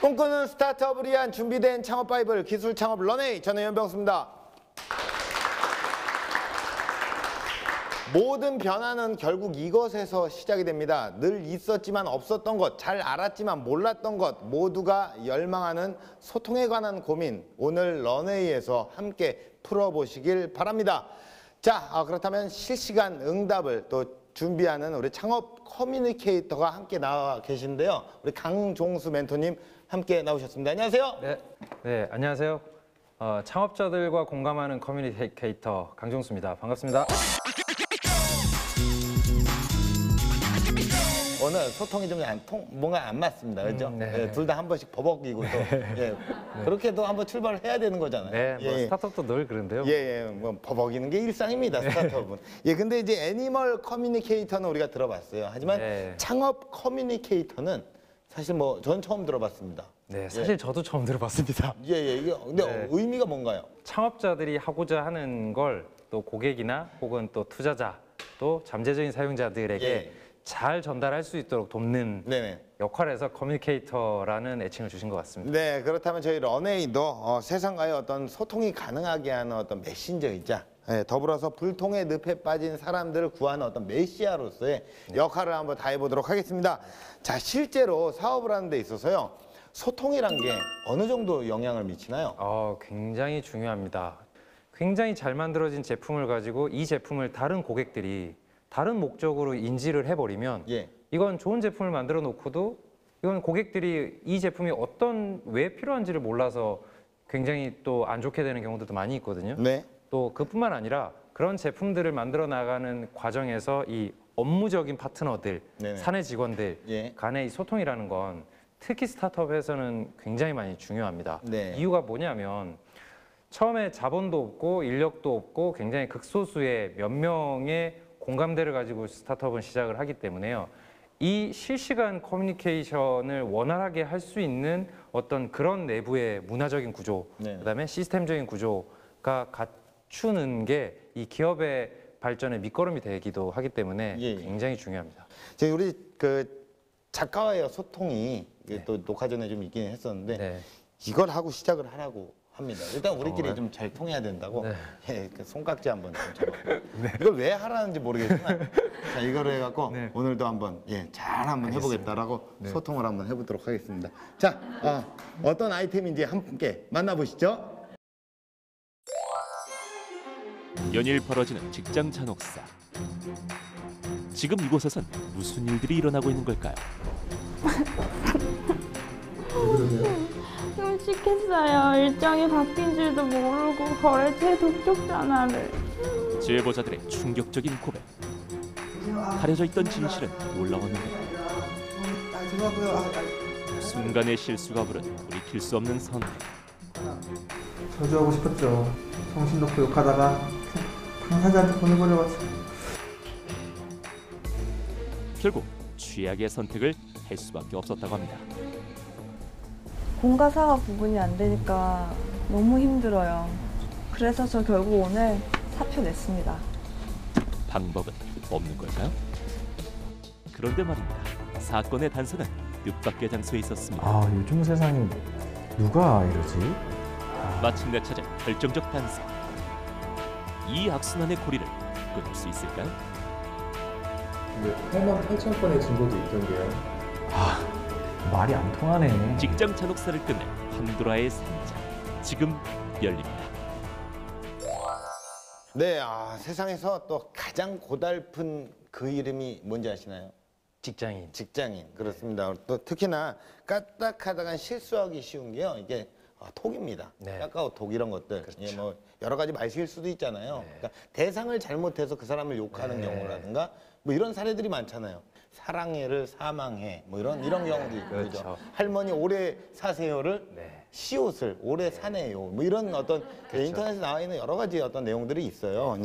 꿈꾸는 스타트업을 위한 준비된 창업 바이블 기술 창업 런웨이, 저는 연병수입니다. 모든 변화는 결국 이것에서 시작이 됩니다. 늘 있었지만 없었던 것, 잘 알았지만 몰랐던 것, 모두가 열망하는 소통에 관한 고민, 오늘 런웨이에서 함께 풀어보시길 바랍니다. 자, 그렇다면 실시간 응답을 또 준비하는 우리 창업 커뮤니케이터가 함께 나와 계신데요. 우리 강종수 멘토님 함께 나오셨습니다. 안녕하세요. 네, 안녕하세요. 창업자들과 공감하는 커뮤니케이터 강종수입니다. 반갑습니다. 오늘 소통이 좀 뭔가 안 맞습니다. 그렇죠? 네. 둘 다 한 번씩 버벅이고 또 그렇게도 한번 출발을 해야 되는 거잖아요. 네, 뭐 스타트업도 늘 그런데요. 뭐 버벅이는 게 일상입니다. 스타트업은. 근데 이제 애니멀 커뮤니케이터는 우리가 들어봤어요. 하지만 창업 커뮤니케이터는 사실 뭐 전 처음 들어봤습니다. 네, 사실 저도 처음 들어봤습니다. 이게 근데 의미가 뭔가요? 창업자들이 하고자 하는 걸 또 고객이나 혹은 또 투자자, 또 잠재적인 사용자들에게 잘 전달할 수 있도록 돕는 역할에서 커뮤니케이터라는 애칭을 주신 것 같습니다. 네, 그렇다면 저희 런웨이도 세상과의 어떤 소통이 가능하게 하는 어떤 메신저이자 더불어서 불통의 늪에 빠진 사람들을 구하는 어떤 메시아로서의 역할을 한번 다해보도록 하겠습니다. 자, 실제로 사업을 하는 데 있어서요, 소통이란 게 어느 정도 영향을 미치나요? 굉장히 중요합니다. 굉장히 잘 만들어진 제품을 가지고 이 제품을 다른 고객들이 다른 목적으로 인지를 해버리면 이건 좋은 제품을 만들어 놓고도 이건 고객들이 이 제품이 왜 필요한지를 몰라서 굉장히 또 안 좋게 되는 경우도 많이 있거든요. 또 그뿐만 아니라 그런 제품들을 만들어 나가는 과정에서 이 업무적인 파트너들, 사내 직원들 간의 이 소통이라는 건 특히 스타트업에서는 굉장히 많이 중요합니다. 이유가 뭐냐면 처음에 자본도 없고 인력도 없고 굉장히 극소수의 몇 명의 공감대를 가지고 스타트업은 시작을 하기 때문에요. 이 실시간 커뮤니케이션을 원활하게 할 수 있는 어떤 그런 내부의 문화적인 구조, 그다음에 시스템적인 구조가 갖추는 게 이 기업의 발전의 밑거름이 되기도 하기 때문에 굉장히 중요합니다. 저희 우리 작가와의 소통이 또 녹화 전에 좀 있긴 했었는데 이걸 하고 시작을 하라고 합니다. 일단 우리끼리 좀 잘 통해야 된다고. 그 손깍지 한번 좀 잡아. 이걸 왜 하라는지 모르겠지만 자, 이거를 해갖고 오늘도 한번 잘 한번 해보겠다라고 소통을 한번 해보도록 하겠습니다. 자, 어떤 아이템인지 함께 만나보시죠. 연일 벌어지는 직장 잔혹사. 지금 이곳에선 무슨 일들이 일어나고 있는 걸까요? 끔찍했어요. 일정이 바뀐 줄도 모르고 거래처에 독촉 전화를. 제보자들의 충격적인 고백. 가려져 있던 진실은 놀라웠는데 순간의 실수가 부른 돌이킬 수 없는 선택. 저주하고 싶었죠. 정신 놓고 욕하다가 당사자한테 보내버려가지고. 결국 최악의 선택을 할 수밖에 없었다고 합니다. 공과 사가 구분이 안 되니까 너무 힘들어요. 그래서 저 결국 오늘 사표 냈습니다. 방법은 없는 걸까요? 그런데 말입니다. 사건의 단서는 뜻밖의 장소에 있었습니다. 요즘 세상에 누가 이러지? 마침내 찾은 결정적 단서. 이 악순환의 고리를 끊을 수 있을까요? 8만 8천 건의 증거도 있던데요. 말이 안 통하네. 직장 잔혹사를 끝낸 판도라의 상자. 지금 열립니다. 세상에서 또 가장 고달픈 그 이름이 뭔지 아시나요? 직장인. 그렇습니다. 또 특히나 까딱하다가 실수하기 쉬운 게요. 이게 톡입니다. 카카오톡 이런 것들. 뭐 여러 가지 말실일 수도 있잖아요. 그러니까 대상을 잘못해서 그 사람을 욕하는 경우라든가 뭐 이런 사례들이 많잖아요. 사랑해를 사망해 뭐 이런 경우도 있고 그렇죠. 할머니 오래 사세요를 시옷을 오래 사네요. 뭐 이런 어떤 인터넷에 나와 있는 여러 가지 어떤 내용들이 있어요.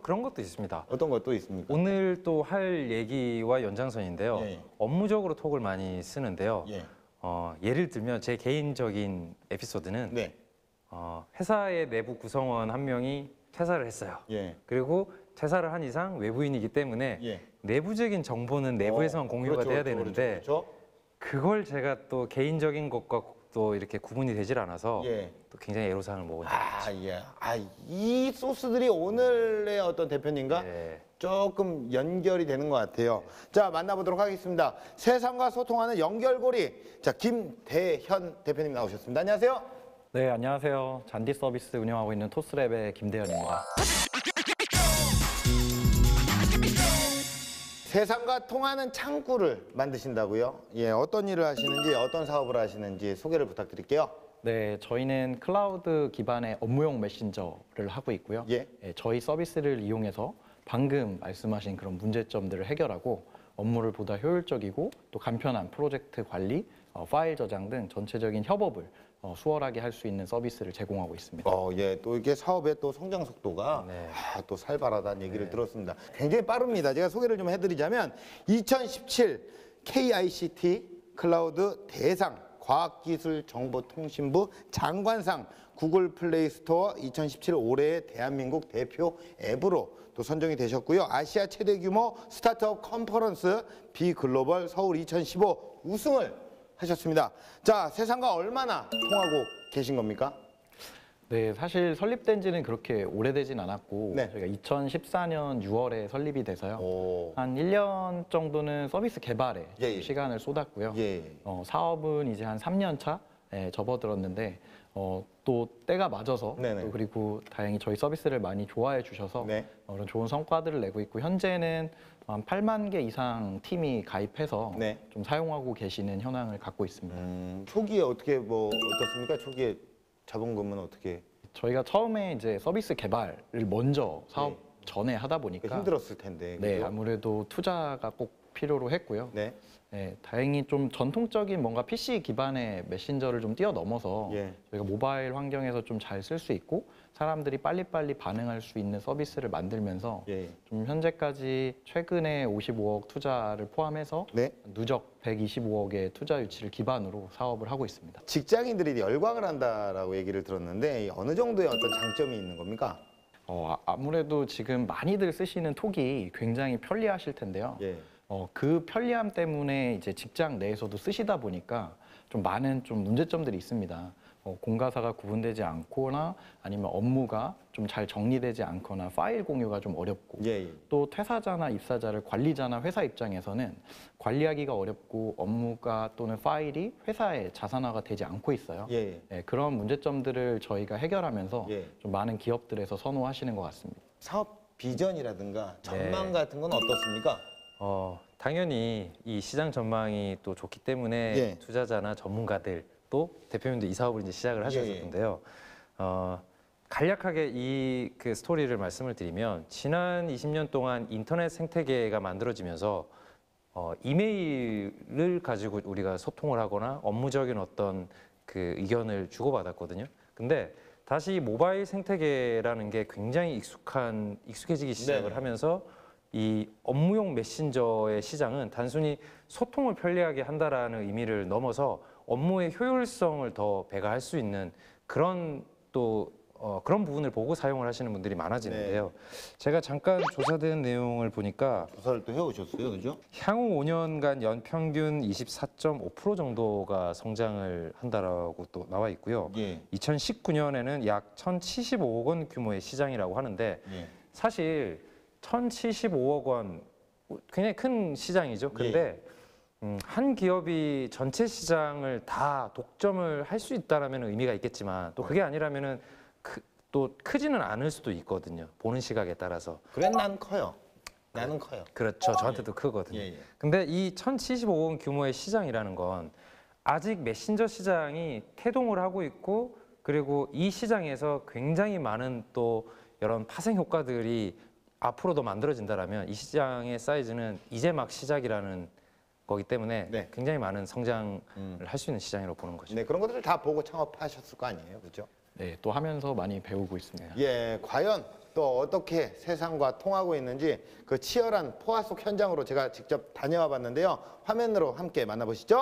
그런 것도 있습니다. 어떤 것도 있습니까? 오늘 또 할 얘기와 연장선인데요. 업무적으로 톡을 많이 쓰는데요. 예를 들면 제 개인적인 에피소드는 회사의 내부 구성원 한 명이 퇴사를 했어요. 그리고 퇴사를 한 이상 외부인이기 때문에 내부적인 정보는 내부에서만 공유가 돼야 되는데 그걸 제가 또 개인적인 것과 또 이렇게 구분이 되질 않아서 예. 또 굉장히 애로사항을 먹은 적이 있죠. 예. 이 소스들이 오늘의 어떤 대표님과 네. 조금 연결이 되는 것 같아요. 자, 만나보도록 하겠습니다. 세상과 소통하는 연결고리. 자, 김대현 대표님 나오셨습니다. 안녕하세요. 네, 안녕하세요. 잔디 서비스 운영하고 있는 토스랩의 김대현입니다. 세상과 통하는 창구를 만드신다고요? 예, 어떤 일을 하시는지, 어떤 사업을 하시는지 소개를 부탁드릴게요. 네, 저희는 클라우드 기반의 업무용 메신저를 하고 있고요. 예. 저희 서비스를 이용해서 방금 말씀하신 그런 문제점들을 해결하고 업무를 보다 효율적이고 또 간편한 프로젝트 관리, 파일 저장 등 전체적인 협업을 수월하게 할 수 있는 서비스를 제공하고 있습니다. 예, 또 이게 사업의 또 성장 속도가 네. 또 살벌하다는 얘기를 들었습니다. 굉장히 빠릅니다. 제가 소개를 좀 해드리자면 2017 KICT 클라우드 대상 과학기술정보통신부 장관상 구글 플레이 스토어 2017 올해의 대한민국 대표 앱으로 또 선정이 되셨고요. 아시아 최대 규모 스타트업 컨퍼런스 비글로벌 서울 2015 우승을 하셨습니다. 자, 세상과 얼마나 통하고 계신 겁니까? 네, 사실 설립된 지는 그렇게 오래되진 않았고 네. 저희가 2014년 6월에 설립이 돼서요. 오. 한 1년 정도는 서비스 개발에 예, 예. 시간을 쏟았고요. 예. 사업은 이제 한 3년 차 접어들었는데 또 때가 맞아서 네네. 또 그리고 다행히 저희 서비스를 많이 좋아해 주셔서 네. 그런 좋은 성과들을 내고 있고 현재는 한 8만 개 이상 팀이 가입해서 네. 좀 사용하고 계시는 현황을 갖고 있습니다. 초기에 어떻게 어떻습니까? 초기에 자본금은 어떻게 저희가 처음에 이제 서비스 개발을 먼저 사업 전에 하다 보니까 힘들었을 텐데. 네, 그죠? 아무래도 투자가 꼭 필요로 했고요. 네. 네, 다행히 좀 전통적인 뭔가 PC 기반의 메신저를 좀 뛰어넘어서 예. 저희가 모바일 환경에서 좀 잘 쓸 수 있고 사람들이 빨리빨리 반응할 수 있는 서비스를 만들면서 예. 좀 현재까지 최근에 55억 투자를 포함해서 네. 누적 125억의 투자 유치를 기반으로 사업을 하고 있습니다. 직장인들이 열광을 한다라고 얘기를 들었는데 어느 정도의 어떤 장점이 있는 겁니까? 아무래도 지금 많이들 쓰시는 톡이 굉장히 편리하실 텐데요. 예. 그 편리함 때문에 이제 직장 내에서도 쓰시다 보니까 좀 많은 좀 문제점들이 있습니다. 공가사가 구분되지 않거나 아니면 업무가 좀 잘 정리되지 않거나 파일 공유가 좀 어렵고 예. 또 퇴사자나 입사자를 관리자나 회사 입장에서는 관리하기가 어렵고 업무가 또는 파일이 회사의 자산화가 되지 않고 있어요. 예. 네, 그런 문제점들을 저희가 해결하면서 예. 좀 많은 기업들에서 선호하시는 것 같습니다. 사업 비전이라든가 전망 네. 같은 건 어떻습니까? 당연히 이 시장 전망이 또 좋기 때문에 예. 투자자나 전문가들 또 대표님도 이 사업을 이제 시작을 하셨는데요. 간략하게 이 그 스토리를 말씀을 드리면 지난 20년 동안 인터넷 생태계가 만들어지면서 이메일을 가지고 우리가 소통을 하거나 업무적인 어떤 그 의견을 주고받았거든요. 근데 다시 모바일 생태계라는 게 굉장히 익숙해지기 시작을 네네. 하면서 이 업무용 메신저의 시장은 단순히 소통을 편리하게 한다라는 의미를 넘어서 업무의 효율성을 더 배가할 수 있는 그런 또 그런 부분을 보고 사용을 하시는 분들이 많아지는데요. 제가 잠깐 조사된 내용을 보니까 조사를 또 해오셨어요, 그죠? 향후 5년간 연평균 24.5% 정도가 성장을 한다라고 또 나와 있고요. 예. 2019년에는 약 1,075억 원 규모의 시장이라고 하는데 예. 사실 1,075억 원 굉장히 큰 시장이죠. 근데 한 기업이 전체 시장을 다 독점을 할 수 있다라면 의미가 있겠지만 또 그게 아니라면은 또 크지는 않을 수도 있거든요. 보는 시각에 따라서. 그래 난 커요. 나는 커요. 그렇죠. 저한테도 크거든요. 예. 근데 이 1,075억 원 규모의 시장이라는 건 아직 메신저 시장이 태동을 하고 있고 그리고 이 시장에서 굉장히 많은 또 이런 파생 효과들이 앞으로도 만들어진다라면 이 시장의 사이즈는 이제 막 시작이라는 거기 때문에 네. 굉장히 많은 성장을 할 수 있는 시장이라고 보는 거죠. 네, 그런 것들을 다 보고 창업하셨을 거 아니에요, 그죠? 네, 또 하면서 많이 배우고 있습니다. 예, 과연 또 어떻게 세상과 통하고 있는지 그 치열한 포화 속 현장으로 제가 직접 다녀와 봤는데요. 화면으로 함께 만나보시죠.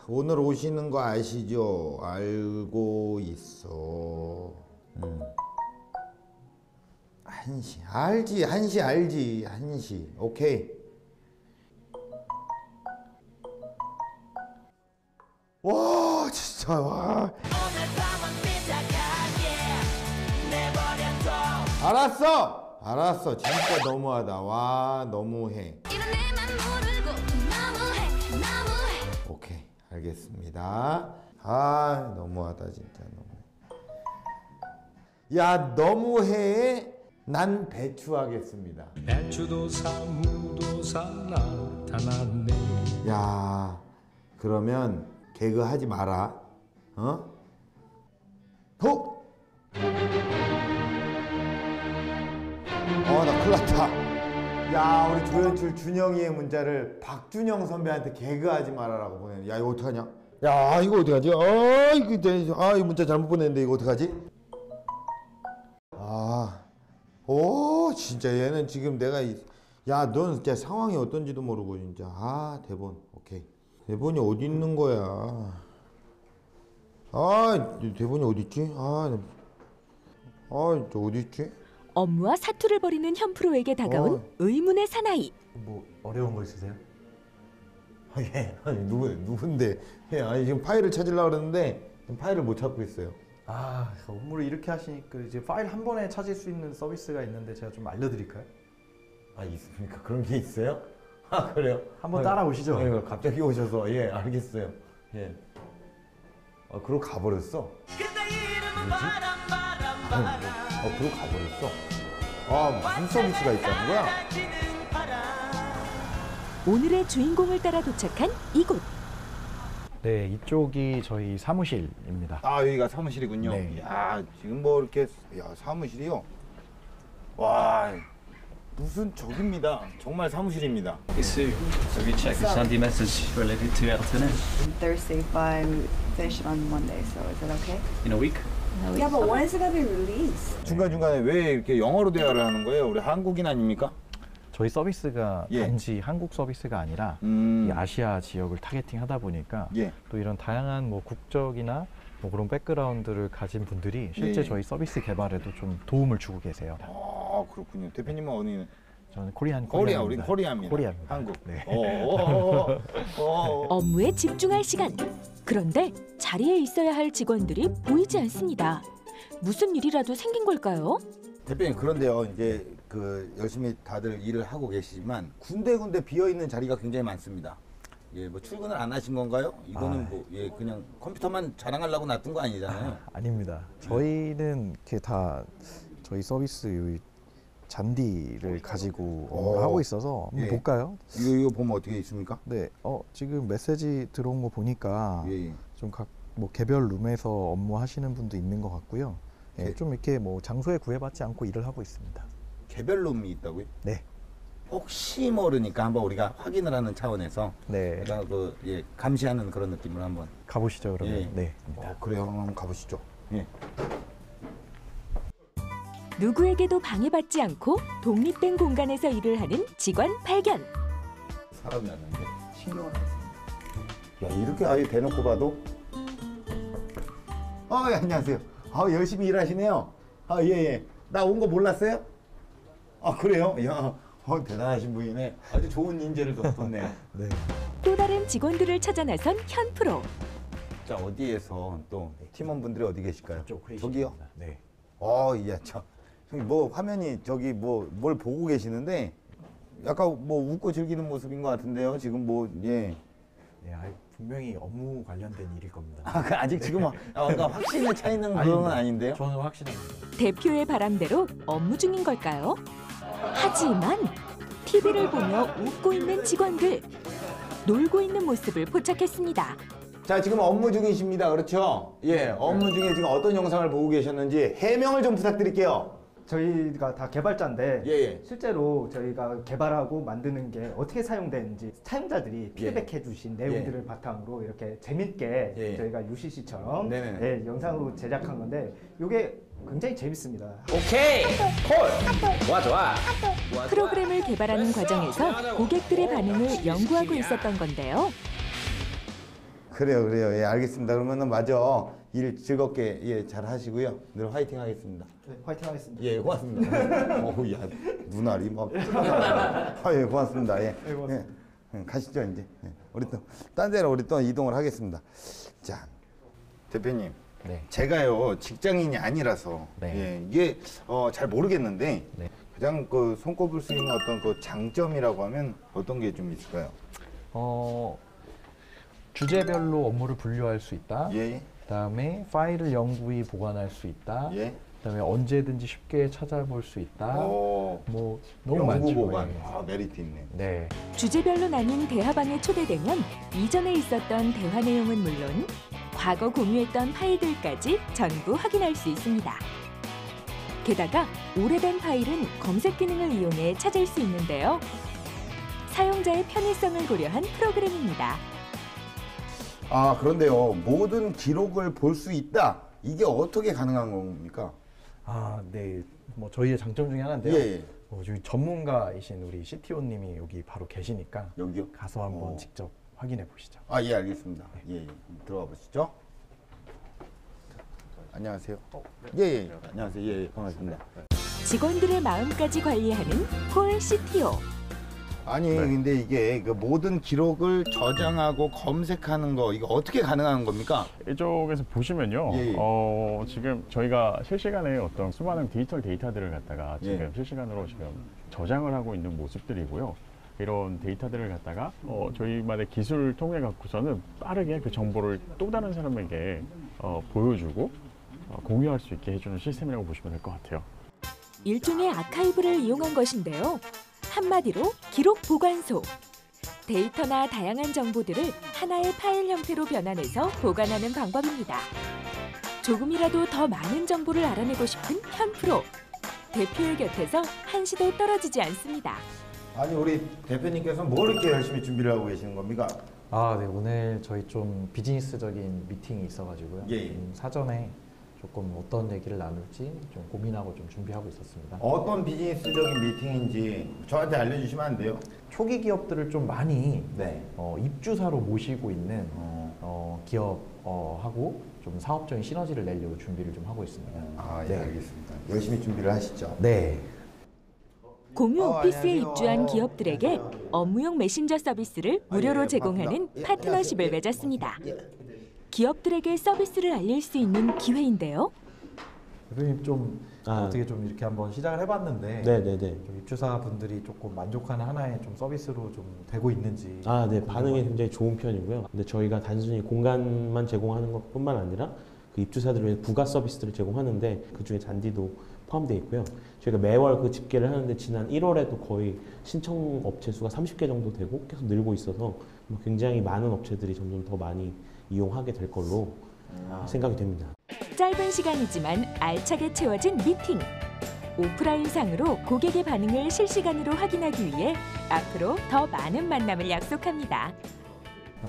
오늘 오시는 거 아시죠? 알고 있어. 한시. 알지, 한시 알지, 한시. 오케이. 와, 진짜, 와. 알았어. 진짜 너무하다. 와, 너무해. 오케이, 알겠습니다. 아, 너무하다, 진짜 너무해. 야, 너무해. 난 배추하겠습니다. 배추도사 무도사 나타났네. 야, 그러면 개그 하지 마라. 어? 톡! 나 큰일 났다. 야, 우리 조연출 준영이의 문자를 박준영 선배한테 개그하지 말아라고 보내. 야, 이거 어떡하냐? 야, 이거 어떡하지? 이 문자 잘못 보냈는데 이거 어떡하지? 진짜 얘는 지금 야, 넌 진짜 상황이 어떤지도 모르고 진짜. 대본. 오케이. 대본이 어디 있는 거야? 대본이 어디 있지? 저 어디 있지? 업무와 사투를 벌이는 현프로에게 다가온 의문의 사나이. 뭐 어려운 거 있으세요? 예. 누군데? 예, 지금 파일을 찾으려고 그러는데 지금 파일을 못 찾고 있어요. 업무를 이렇게 하시니까 이제 파일 한 번에 찾을 수 있는 서비스가 있는데 제가 좀 알려드릴까요? 있습니까? 그런 게 있어요? 그래요? 한번 따라오시죠. 예, 갑자기 오셔서. 예, 알겠어요. 예. 그러고 가버렸어. 뭐지? 그러고 가버렸어. 무슨 서비스가 있다는 거야? 오늘의 주인공을 따라 도착한 이곳. 네, 이쪽이 저희 사무실입니다. 여기가 사무실이군요. 네. 야, 지금 뭐 이렇게 사무실이요. 와, 무슨 적입니다. 정말 사무실입니다. So we check the Sunday message related to afternoon Thursday, but finish it on Monday. So is that okay? in a week. Yeah, but when is it gonna be released? 중간중간에 왜 이렇게 영어로 대화를 하는 거예요? 우리 한국인 아닙니까? 저희 서비스가 예. 단지 한국 서비스가 아니라 이 아시아 지역을 타겟팅하다 보니까 예. 또 이런 다양한 뭐 국적이나 뭐 그런 백그라운드를 가진 분들이 실제 예. 저희 서비스 개발에도 좀 도움을 주고 계세요. 그렇군요. 대표님은 어느? 저는 코리아, 우리 코리아입니다. 코리아입니다. 한국. 네. 업무에 집중할 시간. 그런데 자리에 있어야 할 직원들이 보이지 않습니다. 무슨 일이라도 생긴 걸까요? 대표님, 그런데요. 이제 열심히 다들 일을 하고 계시지만 군데군데 비어 있는 자리가 굉장히 많습니다. 예, 뭐 출근을 안 하신 건가요? 이거는 그냥 컴퓨터만 자랑하려고 놔둔 거 아니잖아요. 아닙니다. 저희는 이렇게 다 저희 서비스 잔디를 가지고 업무를 하고 있어서 한번 볼까요? 이거 보면 어떻게 있습니까? 네, 지금 메시지 들어온 거 보니까 좀 뭐 개별 룸에서 업무하시는 분도 있는 것 같고요. 좀 이렇게 뭐 장소에 구애받지 않고 일을 하고 있습니다. 개별 룸이 있다고요? 네. 혹시 모르니까 한번 우리가 확인을 하는 차원에서 네. 감시하는 그런 느낌으로 한번 가보시죠, 그러면. 예. 네. 그래요. 한번 가보시죠. 예. 누구에게도 방해받지 않고 독립된 공간에서 일을 하는 직원 발견. 사람이 왔는데 신경을 안 써. 야, 이렇게 아예 대놓고 봐도. 예, 안녕하세요. 열심히 일하시네요. 예. 나 온 거 몰랐어요? 그래요? 야, 대단하신 분이네. 아주 좋은 인재를 뒀네. 네. 또 다른 직원들을 찾아 나선 현프로. 자, 어디에서 또 팀원분들이 어디 계실까요? 저기요? 네. 뭐 화면이 뭘 보고 계시는데 약간 뭐 웃고 즐기는 모습인 것 같은데요. 지금 네, 분명히 업무 관련된 일일 겁니다. 아직 지금 확신에 차 있는 그런 건 아닌데요? 저는 확신합니다. 대표의 바람대로 업무 중인 걸까요? 하지만 TV를 보며 웃고 있는 직원들. 놀고 있는 모습을 포착했습니다. 자, 지금 업무 중이십니다. 그렇죠? 예, 업무 중에 지금 어떤 영상을 보고 계셨는지 해명을 좀 부탁드릴게요. 저희가 다 개발자인데 예. 실제로 저희가 개발하고 만드는 게 어떻게 사용되는지 사용자들이 피드백해 주신 내용들을 바탕으로 이렇게 재밌게 저희가 UCC처럼 영상으로 제작한 건데 이게 굉장히 재밌습니다. 오케이. 콜. 좋아. 프로그램을 개발하는 과정에서 고객들의 반응을 연구하고 있었던 건데요. 그래요. 예, 알겠습니다. 그러면은 맞아. 일 즐겁게 예, 잘 하시고요. 늘 화이팅 하겠습니다. 네, 화이팅 하겠습니다. 예, 고맙습니다. 어우, 야, 눈알이 막. 아, 예, 고맙습니다. 예. 네, 고맙습니다. 예, 가시죠, 이제. 예. 우리 또, 딴 데로 우리 또 이동을 하겠습니다. 자, 대표님. 네. 제가요, 직장인이 아니라서, 네. 예, 이게, 잘 모르겠는데, 네. 가장 그 손꼽을 수 있는 어떤 그 장점이라고 하면 어떤 게 좀 있을까요? 주제별로 업무를 분류할 수 있다. 예. 그다음에 파일을 영구히 보관할 수 있다. 예. 그다음에 언제든지 쉽게 찾아볼 수 있다. 뭐 너무 연구 많죠. 보관. 예. 아, 메리트 있네. 네. 주제별로 나뉜 대화방에 초대되면 이전에 있었던 대화 내용은 물론 과거 공유했던 파일들까지 전부 확인할 수 있습니다. 게다가 오래된 파일은 검색 기능을 이용해 찾을 수 있는데요. 사용자의 편의성을 고려한 프로그램입니다. 아, 그런데요. 모든 기록을 볼 수 있다. 이게 어떻게 가능한 겁니까? 아, 네. 뭐 저희의 장점 중에 하나인데요. 예. 저희 전문가이신 우리 CTO님이 여기 바로 계시니까 여기요? 가서 한번 직접 확인해 보시죠. 아, 예, 알겠습니다. 예, 예. 들어가 보시죠. 안녕하세요. 예, 예. 안녕하세요. 예, 예. 반갑습니다. 직원들의 마음까지 관리하는 폴 CTO. 아니, 근데 이게 그 모든 기록을 저장하고 검색하는 거 이거 어떻게 가능한 겁니까? 이쪽에서 보시면요. 예, 예. 지금 저희가 실시간에 어떤 수많은 디지털 데이터들을 갖다가 지금 예. 실시간으로 지금 저장을 하고 있는 모습들이고요. 이런 데이터들을 갖다가 저희만의 기술을 통해 갖고서는 빠르게 그 정보를 또 다른 사람에게 보여주고 공유할 수 있게 해주는 시스템이라고 보시면 될 것 같아요. 일종의 아카이브를 이용한 것인데요. 한마디로 기록 보관소. 데이터나 다양한 정보들을 하나의 파일 형태로 변환해서 보관하는 방법입니다. 조금이라도 더 많은 정보를 알아내고 싶은 현 프로. 대표의 곁에서 한시도 떨어지지 않습니다. 아니, 우리 대표님께서 뭘 이렇게 열심히 준비를 하고 계시는 겁니까? 아, 네. 오늘 저희 좀 비즈니스적인 미팅이 있어가지고요. 예. 사전에 조금 어떤 얘기를 나눌지 좀 고민하고 좀 준비하고 있었습니다. 어떤 비즈니스적인 미팅인지 저한테 알려주시면 안 돼요? 초기 기업들을 좀 많이 네. 입주사로 모시고 있는 기업 하고 좀 사업적인 시너지를 내려고 준비를 좀 하고 있습니다. 아, 예, 알겠습니다. 열심히 준비를 하시죠. 네. 공유 오피스에 안녕하세요. 입주한 기업들에게 업무용 메신저 서비스를 무료로 예, 제공하는 반갑습니다. 예, 파트너십을 안녕하세요. 예. 맺었습니다. 기업들에게 서비스를 알릴 수 있는 기회인데요. 대표님 좀 어떻게 좀 이렇게 한번 시작을 해봤는데 네네네. 좀 입주사 분들이 조금 만족하는 하나의 좀 서비스로 좀 되고 있는지. 아, 네. 반응이 굉장히 좋은 편이고요. 근데 저희가 단순히 공간만 제공하는 것뿐만 아니라 그 입주사들을 위해 부가 서비스를 제공하는데 그 중에 잔디도 포함되어 있고요. 저희가 매월 그 집계를 하는데 지난 1월에도 거의 신청 업체 수가 30개 정도 되고 계속 늘고 있어서 굉장히 많은 업체들이 점점 더 많이 이용하게 될 걸로 생각이 됩니다. 짧은 시간이지만 알차게 채워진 미팅. 오프라인상으로 고객의 반응을 실시간으로 확인하기 위해 앞으로 더 많은 만남을 약속합니다.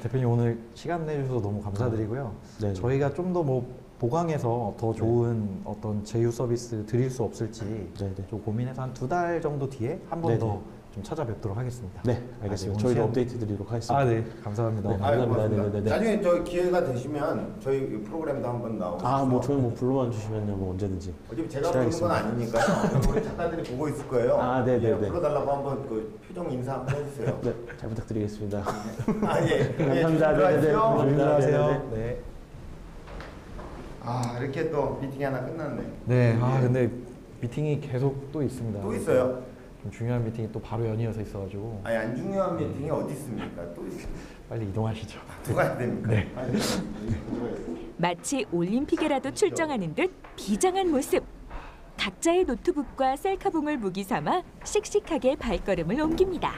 대표님 오늘 시간 내주셔서 너무 감사드리고요. 네네. 저희가 좀 더 뭐 보강해서 더 좋은 어떤 제휴 서비스 드릴 수 없을지 좀 고민해서 한 2달 정도 뒤에 한 번 더 좀 찾아뵙도록 하겠습니다. 네, 알겠습니다. 저희도 업데이트 드리도록 하겠습니다. 아, 네. 감사합니다. 네, 감사합니다. 네네네. 나중에 저 기회가 되시면 저희 프로그램도 한번 나오고. 아, 뭐 저희 뭐 불러만 주시면요, 뭐 언제든지. 어차피 제가 부르는 건 아니니까요. 우리 작가들이 보고 있을 거예요. 아, 네네네. 예, 불러달라고 한번 그 표정 인사 한번 해주세요. 네, 잘 부탁드리겠습니다. 아, 예. 감사합니다. 네네. 조심하세요. 네. 아, 이렇게 또 미팅이 하나 끝났네. 네. 아, 근데 미팅이 계속 또 있습니다. 또 있어요? 좀 중요한 미팅이 또 바로 연이어서 있어가지고. 아니, 안 중요한 미팅이 어디 있습니까? 또 있어요. 빨리 이동하시죠. 누가 해야 됩니까? 네. 마치 올림픽에라도 출정하는 듯 비장한 모습. 각자의 노트북과 셀카봉을 무기 삼아 씩씩하게 발걸음을 옮깁니다.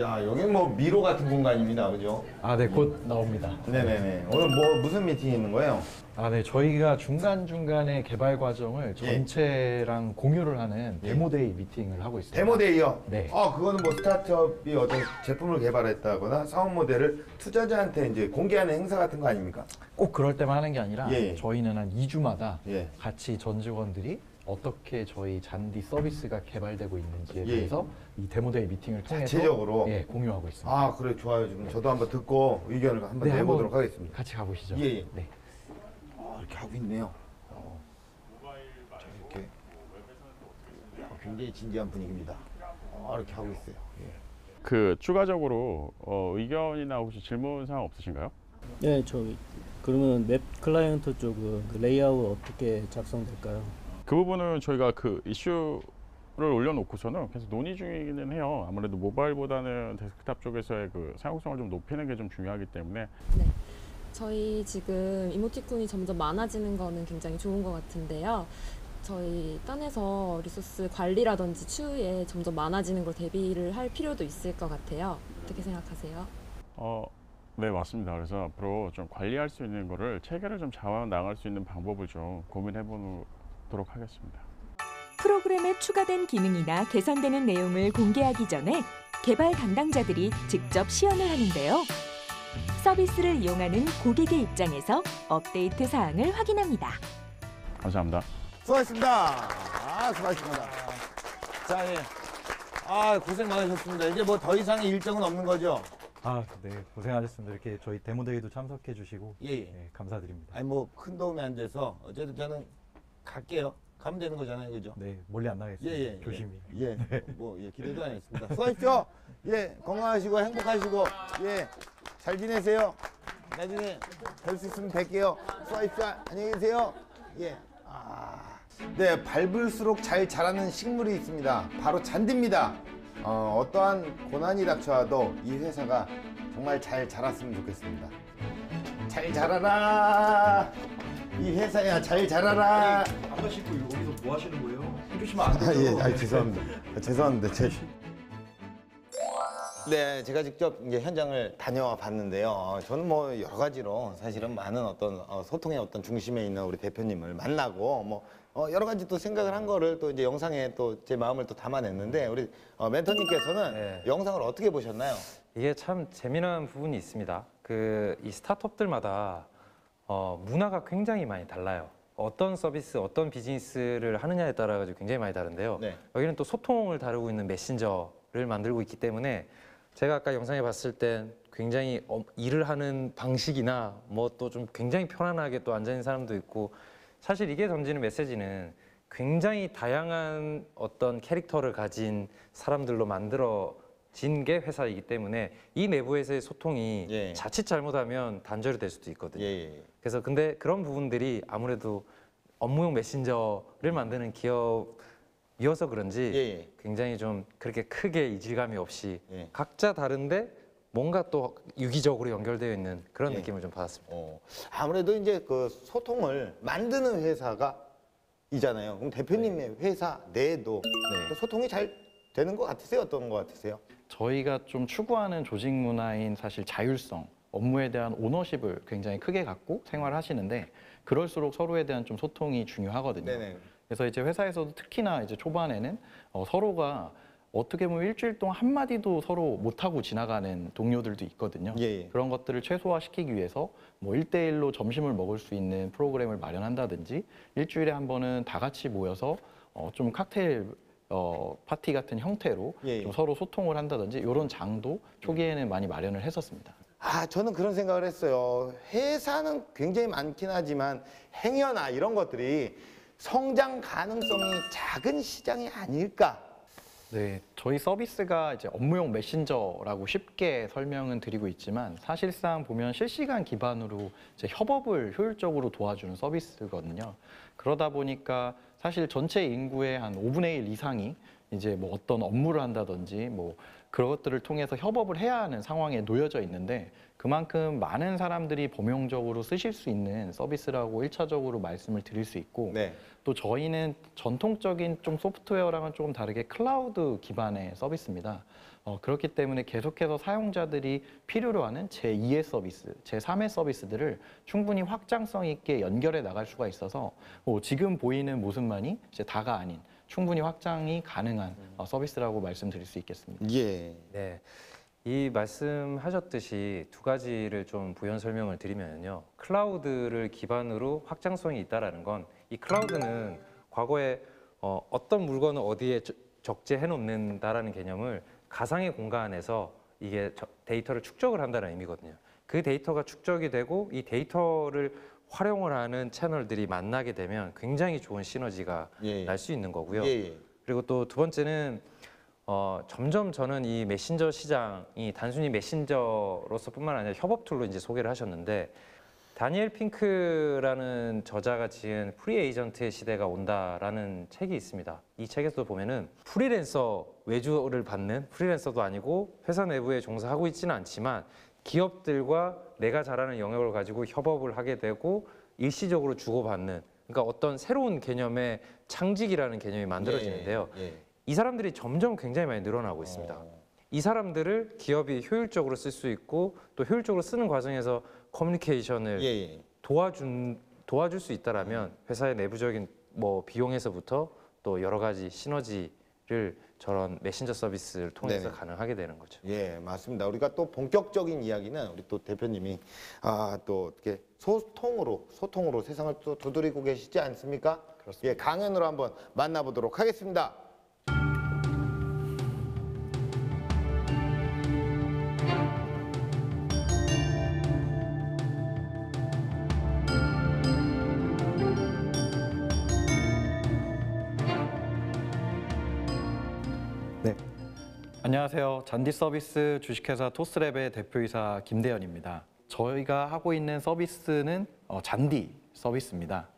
야, 여기 뭐 미로 같은 공간입니다, 그죠? 아, 네, 곧 나옵니다. 네네네. 오늘 뭐 무슨 미팅이 있는 거예요? 아, 네, 저희가 중간중간에 개발 과정을 전체랑 공유를 하는 데모데이 미팅을 하고 있습니다. 데모데이요? 네. 그거는 뭐 스타트업이 어떤 제품을 개발했다거나 사업 모델을 투자자한테 이제 공개하는 행사 같은 거 아닙니까? 꼭 그럴 때만 하는 게 아니라 예. 저희는 한 2주마다 예. 같이 전 직원들이 어떻게 저희 잔디 서비스가 개발되고 있는지에 예. 대해서 이 데모데이 미팅을 통해서 자체적으로? 예, 공유하고 있습니다. 아, 그래, 좋아요. 지금 저도 한번 듣고 의견을 한번 네, 내보도록 한번 하겠습니다. 같이 가보시죠. 예, 예. 네. 이렇게 하고 있네요. 자, 이렇게 굉장히 진지한 분위기입니다. 이렇게 하고 있어요. 예. 그 추가적으로 의견이나 혹시 질문 사항 없으신가요? 네, 그러면 웹 클라이언트 쪽은 그 레이아웃 어떻게 작성될까요? 그 부분은 저희가 그 이슈를 올려놓고서는 계속 논의 중이기는 해요. 아무래도 모바일보다는 데스크탑 쪽에서의 그 사용성을 좀 높이는 게 좀 중요하기 때문에. 네, 저희 지금 이모티콘이 점점 많아지는 거는 굉장히 좋은 것 같은데요. 저희 딴에서 리소스 관리라든지 추후에 점점 많아지는 걸 대비를 할 필요도 있을 것 같아요. 어떻게 생각하세요? 네, 맞습니다. 그래서 앞으로 좀 관리할 수 있는 거를 체계를 좀 잡아 나갈 수 있는 방법을 좀 고민해 보도록 하겠습니다. 프로그램에 추가된 기능이나 개선되는 내용을 공개하기 전에 개발 담당자들이 직접 시연을 하는데요. 서비스를 이용하는 고객의 입장에서 업데이트 사항을 확인합니다. 감사합니다. 수고하셨습니다. 수고하셨습니다. 자, 예. 고생 많으셨습니다. 이제 뭐 더 이상의 일정은 없는 거죠? 네, 고생하셨습니다. 이렇게 저희 데모데이도 참석해 주시고 예. 감사드립니다. 아니 뭐 큰 도움이 안 돼서 어쨌든 저는 갈게요. 가면 되는 거잖아요, 그죠? 네, 멀리 안 나가겠습니다. 조심히. 예, 기대도 안 했습니다. 수고하십시오. 예, 건강하시고 행복하시고 잘 지내세요. 나중에 뵐 수 있으면 뵐게요. 수고하십시오. 안녕히 계세요. 네, 밟을수록 잘 자라는 식물이 있습니다. 바로 잔디입니다. 어떠한 고난이 닥쳐와도 이 회사가 정말 잘 자랐으면 좋겠습니다. 잘 자라라. 이 회사야 잘 자라라. 아까 씻고 여기서 뭐 하시는 거예요? 해주시면 안 돼요. 죄송합니다. 죄송합니다. 네, 제가 직접 이제 현장을 다녀와 봤는데요. 저는 뭐 여러 가지로 사실은 많은 어떤 소통의 어떤 중심에 있는 우리 대표님을 만나고 여러 가지 또 생각을 한 거를 또 이제 영상에 또 제 마음을 또 담아냈는데 우리 멘토님께서는 영상을 어떻게 보셨나요? 이게 참 재미난 부분이 있습니다. 이 스타트업들마다 문화가 굉장히 많이 달라요. 어떤 서비스, 어떤 비즈니스를 하느냐에 따라 가지고 굉장히 많이 다른데요. 여기는 또 소통을 다루고 있는 메신저를 만들고 있기 때문에 제가 아까 영상에 봤을 땐 굉장히 일을 하는 방식이나 또 좀 굉장히 편안하게 또 앉아 있는 사람도 있고 사실 이게 던지는 메시지는 굉장히 다양한 어떤 캐릭터를 가진 사람들로 만들어진 게 회사이기 때문에 이 내부에서의 소통이 자칫 잘못하면 단절이 될 수도 있거든요. 그래서 근데 그런 부분들이 아무래도 업무용 메신저를 만드는 기업이어서 그런지 굉장히 좀 그렇게 크게 이질감이 없이 각자 다른데 뭔가 또 유기적으로 연결되어 있는 그런 느낌을 좀 받았습니다. 아무래도 이제 그 소통을 만드는 회사가 이잖아요. 그럼 대표님의 회사 내에도 소통이 잘 되는 것 같으세요? 어떤 것 같으세요? 저희가 좀 추구하는 조직 문화인 사실 자율성, 업무에 대한 오너십을 굉장히 크게 갖고 생활하시는데 그럴수록 서로에 대한 좀 소통이 중요하거든요. 그래서 이제 회사에서도 특히나 이제 초반에는 서로가 어떻게 보면 일주일 동안 한마디도 서로 못하고 지나가는 동료들도 있거든요. 그런 것들을 최소화시키기 위해서 1대1로 점심을 먹을 수 있는 프로그램을 마련한다든지 일주일에 한 번은 다 같이 모여서 좀 칵테일 파티 같은 형태로 좀 서로 소통을 한다든지 이런 장도 초기에는 많이 마련을 했었습니다. 저는 그런 생각을 했어요. 회사는 굉장히 많긴 하지만 행여나 이런 것들이 성장 가능성이 작은 시장이 아닐까. 네, 저희 서비스가 이제 업무용 메신저라고 쉽게 설명은 드리고 있지만 사실상 보면 실시간 기반으로 이제 협업을 효율적으로 도와주는 서비스거든요. 그러다 보니까 사실 전체 인구의 한 5분의 1 이상이 이제 어떤 업무를 한다든지 그런 것들을 통해서 협업을 해야 하는 상황에 놓여져 있는데 그만큼 많은 사람들이 범용적으로 쓰실 수 있는 서비스라고 1차적으로 말씀을 드릴 수 있고 또 저희는 전통적인 좀 소프트웨어랑은 조금 다르게 클라우드 기반의 서비스입니다. 그렇기 때문에 계속해서 사용자들이 필요로 하는 제2의 서비스, 제3의 서비스들을 충분히 확장성 있게 연결해 나갈 수가 있어서 지금 보이는 모습만이 이제 다가 아닌 충분히 확장이 가능한 서비스라고 말씀드릴 수 있겠습니다. 네, 이 말씀하셨듯이 두 가지를 좀 부연 설명을 드리면요. 클라우드를 기반으로 확장성이 있다라는 건 이 클라우드는 과거에 어떤 물건을 어디에 적재해 놓는다라는 개념을 가상의 공간에서 이게 데이터를 축적을 한다는 의미거든요. 그 데이터가 축적이 되고 이 데이터를 활용을 하는 채널들이 만나게 되면 굉장히 좋은 시너지가 날 수 있는 거고요. 그리고 또 두 번째는 점점 저는 이 메신저 시장이 단순히 메신저로서뿐만 아니라 협업 툴로 이제 소개를 하셨는데 다니엘 핑크라는 저자가 지은 프리 에이전트의 시대가 온다라는 책이 있습니다. 이 책에서도 보면은 프리랜서 외주를 받는 프리랜서도 아니고 회사 내부에 종사하고 있지는 않지만 기업들과 내가 잘하는 영역을 가지고 협업을 하게 되고 일시적으로 주고받는 그러니까 어떤 새로운 개념의 창직이라는 개념이 만들어지는데요. 이 사람들이 점점 굉장히 많이 늘어나고 있습니다. 이 사람들을 기업이 효율적으로 쓸 수 있고 또 효율적으로 쓰는 과정에서 커뮤니케이션을 도와줄 수 있다라면 회사의 내부적인 뭐 비용에서부터 또 여러 가지 시너지를 저런 메신저 서비스를 통해서 가능하게 되는 거죠. 예, 맞습니다. 우리가 또 본격적인 이야기는 우리 또 대표님이 또 이렇게 소통으로 세상을 또 두드리고 계시지 않습니까? 그렇습니다. 예, 강연으로 한번 만나보도록 하겠습니다. 네, 안녕하세요. 잔디 서비스 주식회사 토스랩의 대표이사 김대현입니다. 저희가 하고 있는 서비스는 잔디 서비스입니다.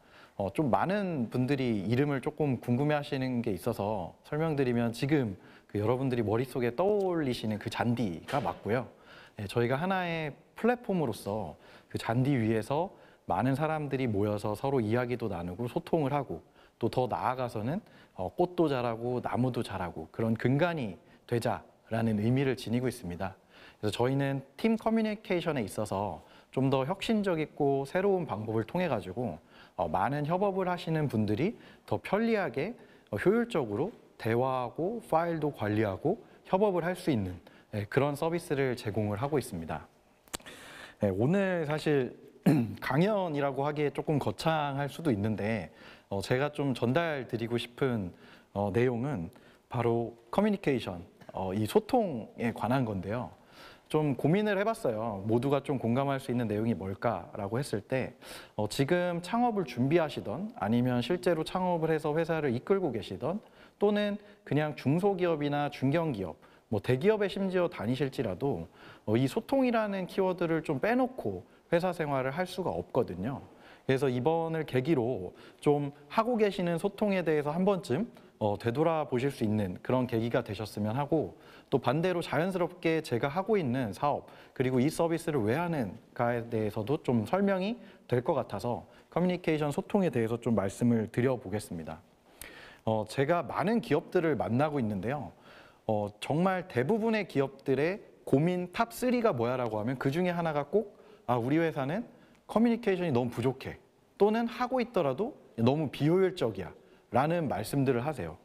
좀 많은 분들이 이름을 조금 궁금해하시는 게 있어서 설명드리면 지금 그 여러분들이 머릿속에 떠올리시는 그 잔디가 맞고요. 네, 저희가 하나의 플랫폼으로서 그 잔디 위에서 많은 사람들이 모여서 서로 이야기도 나누고 소통을 하고 또 더 나아가서는 꽃도 자라고 나무도 자라고 그런 근간이 되자라는 의미를 지니고 있습니다. 그래서 저희는 팀 커뮤니케이션에 있어서 좀 더 혁신적이고 새로운 방법을 통해 가지고 많은 협업을 하시는 분들이 더 편리하게 효율적으로 대화하고 파일도 관리하고 협업을 할 수 있는 그런 서비스를 제공을 하고 있습니다. 오늘 사실 강연이라고 하기에 조금 거창할 수도 있는데 제가 좀 전달드리고 싶은 내용은 바로 커뮤니케이션, 이 소통에 관한 건데요. 좀 고민을 해봤어요. 모두가 좀 공감할 수 있는 내용이 뭘까라고 했을 때 지금 창업을 준비하시던 아니면 실제로 창업을 해서 회사를 이끌고 계시던 또는 그냥 중소기업이나 중견기업, 뭐 대기업에 심지어 다니실지라도 이 소통이라는 키워드를 좀 빼놓고 회사 생활을 할 수가 없거든요. 그래서 이번을 계기로 좀 하고 계시는 소통에 대해서 한 번쯤 되돌아보실 수 있는 그런 계기가 되셨으면 하고 또 반대로 자연스럽게 제가 하고 있는 사업 그리고 이 서비스를 왜 하는가에 대해서도 좀 설명이 될 것 같아서 커뮤니케이션 소통에 대해서 좀 말씀을 드려보겠습니다. 제가 많은 기업들을 만나고 있는데요. 정말 대부분의 기업들의 고민 탑3가 뭐야라고 하면 그 중에 하나가 꼭 우리 회사는 커뮤니케이션이 너무 부족해 또는 하고 있더라도 너무 비효율적이야 라는 말씀들을 하세요.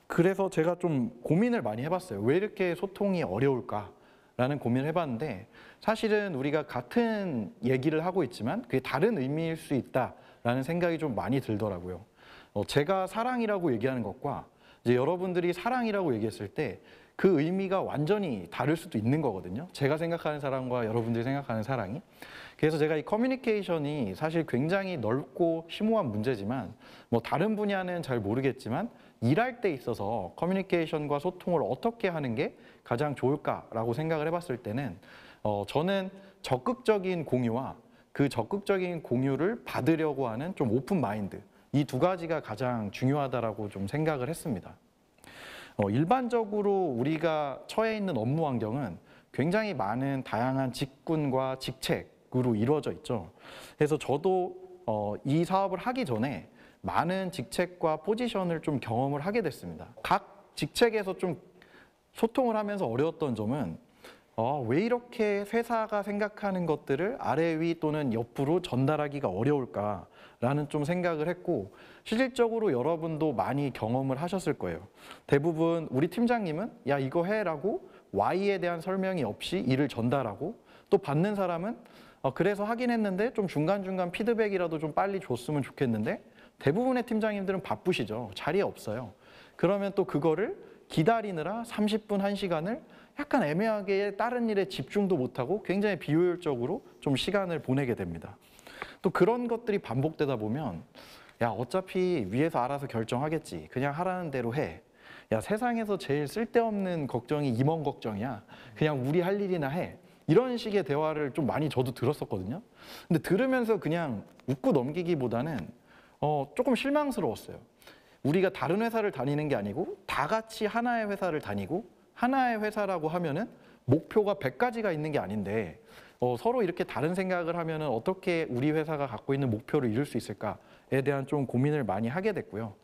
그래서 제가 좀 고민을 많이 해봤어요. 왜 이렇게 소통이 어려울까 라는 고민을 해봤는데 사실은 우리가 같은 얘기를 하고 있지만 그게 다른 의미일 수 있다라는 생각이 좀 많이 들더라고요. 제가 사랑이라고 얘기하는 것과 이제 여러분들이 사랑이라고 얘기했을 때 그 의미가 완전히 다를 수도 있는 거거든요. 제가 생각하는 사랑과 여러분들이 생각하는 사랑이. 그래서 제가 이 커뮤니케이션이 사실 굉장히 넓고 심오한 문제지만 뭐 다른 분야는 잘 모르겠지만 일할 때 있어서 커뮤니케이션과 소통을 어떻게 하는 게 가장 좋을까라고 생각을 해봤을 때는 저는 적극적인 공유와 그 적극적인 공유를 받으려고 하는 좀 오픈 마인드 이 두 가지가 가장 중요하다라고 좀 생각을 했습니다. 일반적으로 우리가 처해 있는 업무 환경은 굉장히 많은 다양한 직군과 직책으로 이루어져 있죠. 그래서 저도 이 사업을 하기 전에 많은 직책과 포지션을 좀 경험을 하게 됐습니다. 각 직책에서 좀 소통을 하면서 어려웠던 점은 왜 이렇게 회사가 생각하는 것들을 아래 위 또는 옆으로 전달하기가 어려울까라는 좀 생각을 했고 실질적으로 여러분도 많이 경험을 하셨을 거예요. 대부분 우리 팀장님은 야 이거 해라고 Y에 대한 설명이 없이 일을 전달하고 또 받는 사람은 그래서 하긴 했는데 좀 중간중간 피드백이라도 좀 빨리 줬으면 좋겠는데 대부분의 팀장님들은 바쁘시죠. 자리에 없어요. 그러면 또 그거를 기다리느라 30분, 1시간을 약간 애매하게 다른 일에 집중도 못하고 굉장히 비효율적으로 좀 시간을 보내게 됩니다. 또 그런 것들이 반복되다 보면 야 어차피 위에서 알아서 결정하겠지. 그냥 하라는 대로 해. 야 세상에서 제일 쓸데없는 걱정이 임원 걱정이야. 그냥 우리 할 일이나 해. 이런 식의 대화를 좀 많이 저도 들었었거든요. 근데 들으면서 그냥 웃고 넘기기보다는 조금 실망스러웠어요. 우리가 다른 회사를 다니는 게 아니고 다 같이 하나의 회사를 다니고 하나의 회사라고 하면은 목표가 100가지가 있는 게 아닌데 서로 이렇게 다른 생각을 하면은 어떻게 우리 회사가 갖고 있는 목표를 이룰 수 있을까에 대한 좀 고민을 많이 하게 됐고요.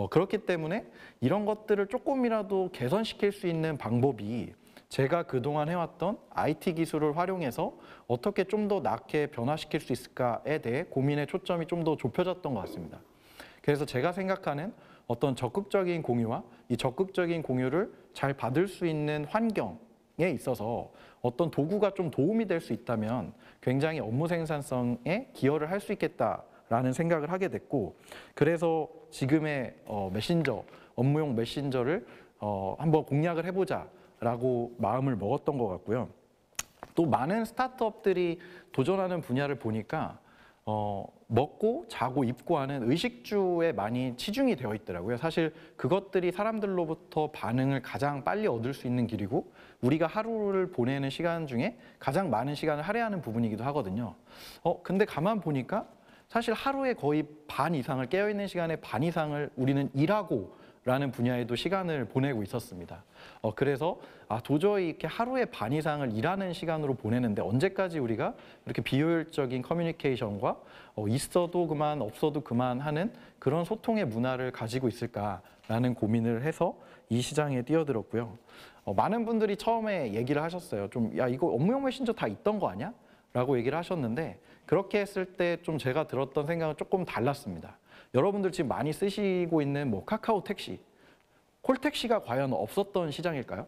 그렇기 때문에 이런 것들을 조금이라도 개선시킬 수 있는 방법이 제가 그동안 해왔던 IT 기술을 활용해서 어떻게 좀 더 낫게 변화시킬 수 있을까에 대해 고민의 초점이 좀 더 좁혀졌던 것 같습니다. 그래서 제가 생각하는 어떤 적극적인 공유와 이 적극적인 공유를 잘 받을 수 있는 환경에 있어서 어떤 도구가 좀 도움이 될 수 있다면 굉장히 업무 생산성에 기여를 할 수 있겠다라는 생각을 하게 됐고, 그래서 지금의 메신저, 업무용 메신저를 한번 공략을 해보자라고 마음을 먹었던 것 같고요. 또 많은 스타트업들이 도전하는 분야를 보니까 먹고 자고 입고 하는 의식주에 많이 치중이 되어 있더라고요. 사실 그것들이 사람들로부터 반응을 가장 빨리 얻을 수 있는 길이고 우리가 하루를 보내는 시간 중에 가장 많은 시간을 할애하는 부분이기도 하거든요. 근데 가만 보니까 사실 하루에 거의 반 이상을 깨어있는 시간의 반 이상을 우리는 일하고 라는 분야에도 시간을 보내고 있었습니다. 그래서 도저히 이렇게 하루에 반 이상을 일하는 시간으로 보내는데 언제까지 우리가 이렇게 비효율적인 커뮤니케이션과 있어도 그만 없어도 그만 하는 그런 소통의 문화를 가지고 있을까라는 고민을 해서 이 시장에 뛰어들었고요. 많은 분들이 처음에 얘기를 하셨어요. 야 이거 업무용 메신저 다 있던 거 아니야? 라고 얘기를 하셨는데 그렇게 했을 때 좀 제가 들었던 생각은 조금 달랐습니다. 여러분들 지금 많이 쓰시고 있는 카카오 택시, 콜택시가 과연 없었던 시장일까요?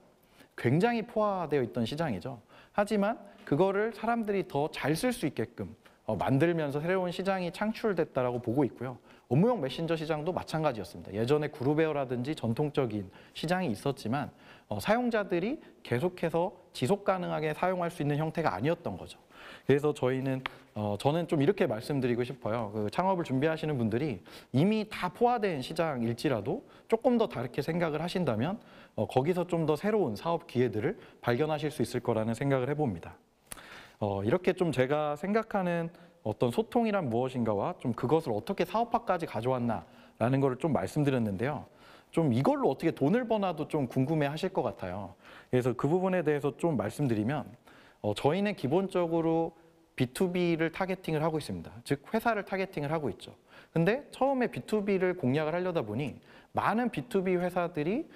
굉장히 포화되어 있던 시장이죠. 하지만 그거를 사람들이 더 잘 쓸 수 있게끔 만들면서 새로운 시장이 창출됐다라고 보고 있고요. 업무용 메신저 시장도 마찬가지였습니다. 예전에 그룹웨어라든지 전통적인 시장이 있었지만 사용자들이 계속해서 지속 가능하게 사용할 수 있는 형태가 아니었던 거죠. 그래서 저는 좀 이렇게 말씀드리고 싶어요. 그 창업을 준비하시는 분들이 이미 다 포화된 시장일지라도 조금 더 다르게 생각을 하신다면 거기서 좀 더 새로운 사업 기회들을 발견하실 수 있을 거라는 생각을 해봅니다. 이렇게 좀 제가 생각하는 어떤 소통이란 무엇인가와 좀 그것을 어떻게 사업화까지 가져왔나라는 거를 좀 말씀드렸는데요. 좀 이걸로 어떻게 돈을 버나도 좀 궁금해 하실 것 같아요. 그래서 그 부분에 대해서 좀 말씀드리면 저희는 기본적으로 B2B를 타겟팅을 하고 있습니다. 즉 회사를 타겟팅을 하고 있죠. 근데 처음에 B2B를 공략을 하려다 보니 많은 B2B 회사들이